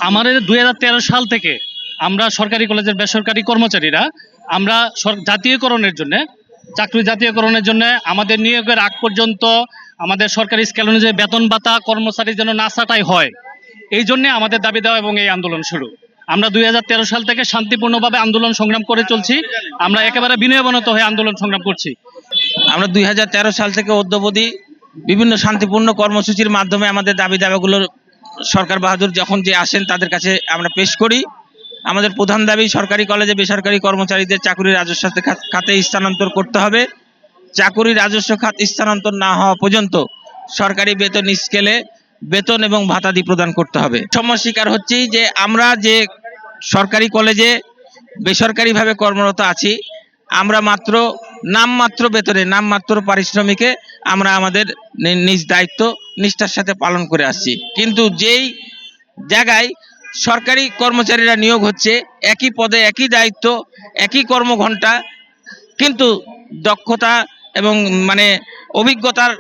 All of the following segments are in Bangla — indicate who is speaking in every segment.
Speaker 1: আমাদের 2013 সাল থেকে আমরা সরকারি কলেজের বেসরকারি কর্মচারীরা আমরা জাতীয়করণের জন্য চাকরি জাতীয়করণের জন্য আমাদের নিয়োগের আগ পর্যন্ত আমাদের সরকারি স্কেল অনুযায়ী বেতন ভাতা কর্মচারীর জন্য না ছাঁটাই হয়। এই জন্য আমাদের দাবি দেওয়া এবং এই আন্দোলন শুরু। আমরা 2013 সাল থেকে শান্তিপূর্ণভাবে আন্দোলন সংগ্রাম করে চলছি। আমরা একেবারে বিনয়াবনত হয়ে আন্দোলন সংগ্রাম করছি।
Speaker 2: আমরা 2013 সাল থেকে অদ্যাবধি বিভিন্ন শান্তিপূর্ণ কর্মসূচির মাধ্যমে আমাদের দাবি দাবাগুলো সরকার বাহাদুর যখন যে আসেন তাদের কাছে আমরা পেশ করি। আমাদের প্রধান দাবি সরকারি কলেজে বেসরকারি কর্মচারীদের চাকুরির রাজস্ব খাতে স্থানান্তর করতে হবে। চাকুরির রাজস্ব খাত স্থানান্তর না হওয়া পর্যন্ত সরকারি বেতন স্কেলে বেতন এবং ভাতাদি প্রদান করতে হবে। সমস্যার শিকার হচ্ছি যে আমরা যে সরকারি কলেজে বেসরকারিভাবে কর্মরত আছি, আমরা মাত্র নামমাত্র বেতনে নামমাত্র পারিশ্রমিকে আমরা আমাদের নিজ দায়িত্ব নিষ্ঠার সাথে পালন করে আসছি। কিন্তু যেই জায়গায় সরকারি কর্মচারীরা নিয়োগ হচ্ছে একই পদে একই দায়িত্ব একই কর্মঘণ্টা, কিন্তু দক্ষতা এবং অভিজ্ঞতার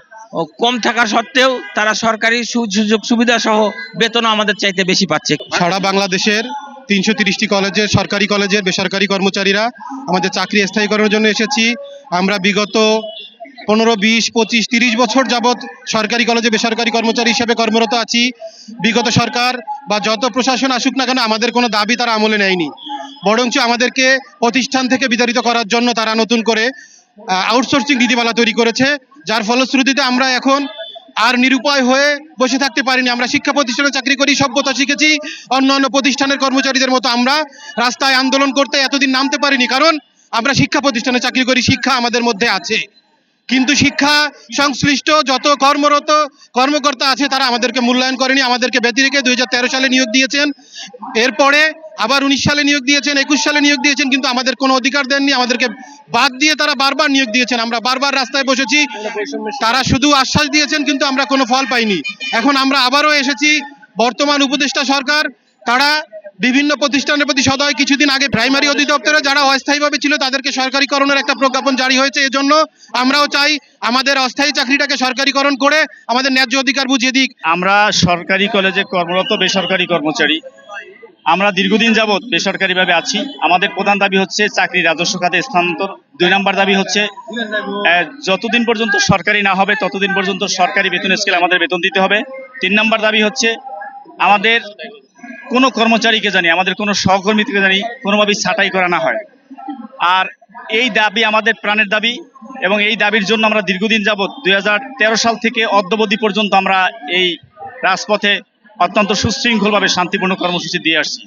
Speaker 2: কম থাকা সত্ত্বেও তারা সরকারি সুযোগ সুবিধা সহ বেতনও আমাদের চাইতে বেশি পাচ্ছে।
Speaker 3: সারা বাংলাদেশের 330টি কলেজের সরকারি কলেজের বেসরকারি কর্মচারীরা আমাদের চাকরি স্থায়ীকরণের জন্য এসেছি। আমরা বিগত 15, 20, 25, 30 বছর যাবৎ সরকারি কলেজে বেসরকারি কর্মচারী হিসেবে কর্মরত আছি। বিগত সরকার বা যত প্রশাসন আসুক না কেন আমাদের কোনো দাবি তারা আমলে নেয়নি, বরঞ্চ আমাদেরকে প্রতিষ্ঠান থেকে বিতাড়িত করার জন্য তারা নতুন করে আউটসোর্সিং নীতিমালা তৈরি করেছে, যার ফলশ্রুতিতে আমরা এখন আর নিরুপায় হয়ে বসে থাকতে পারিনি। আমরা শিক্ষা প্রতিষ্ঠানে চাকরি করি, সভ্যতা শিখেছি, অন্য প্রতিষ্ঠানের কর্মচারীদের মতো আমরা রাস্তায় আন্দোলন করতে এতদিন নামতে পারিনি, কারণ আমরা শিক্ষা প্রতিষ্ঠানে চাকরি করি, শিক্ষা আমাদের মধ্যে আছে। কিন্তু শিক্ষা সংশ্লিষ্ট যত কর্মকর্তা আছে তারা আমাদেরকে মূল্যায়ন করেনি, আমাদেরকে ব্যতি রেখে 2013 সালে নিয়োগ দিয়েছেন, এরপরে আবার 19 সালে নিয়োগ দিয়েছেন, 21 সালে নিয়োগ দিয়েছেন, কিন্তু আমাদের কোনো অধিকার দেননি, আমাদেরকে বাদ দিয়ে তারা বারবার নিয়োগ দিয়েছেন। আমরা বারবার রাস্তায় বসেছি, তারা শুধু আশ্বাস দিয়েছেন কিন্তু আমরা কোনো ফল পাইনি। এখন আমরা আবারও এসেছি, বর্তমান উপদেষ্টা সরকার তারা বিভিন্ন প্রতিষ্ঠানের প্রতি সদয়। কিছুদিন আগে প্রাইমারি অধিদপ্তরে যারা অস্থায়ীভাবে ছিল তাদেরকে সরকারিকরণের একটা প্রজ্ঞাপন জারি হয়েছে। এজন্য আমরাও চাই আমাদের অস্থায়ী চাকরিটাকে সরকারিকরণ করে আমাদের ন্যায্য অধিকার বুঝিয়ে দিক।
Speaker 1: আমরা সরকারি কলেজে কর্মরত বেসরকারি কর্মচারী, আমরা দীর্ঘদিন যাবৎ বেসরকারিভাবে আছি। আমাদের প্রধান দাবি হচ্ছে চাকরি রাজস্ব খাতে স্থানান্তর। 2 নম্বর দাবি হচ্ছে যতদিন পর্যন্ত সরকারি না হবে ততদিন পর্যন্ত সরকারি বেতন স্কেল আমাদের বেতন দিতে হবে। 3 নম্বর দাবি হচ্ছে আমাদের কোনো কর্মচারীকে জানি, আমাদের কোনো সহকর্মীকে জানি কোনোভাবেই ছাঁটাই করা না হয়। আর এই দাবি আমাদের প্রাণের দাবি, এবং এই দাবির জন্য আমরা দীর্ঘদিন যাবৎ 2013 সাল থেকে অদ্যাবধি পর্যন্ত আমরা এই রাজপথে অত্যন্ত সুশৃঙ্খলভাবে শান্তিপূর্ণ কর্মসূচি দিয়ে আসছি।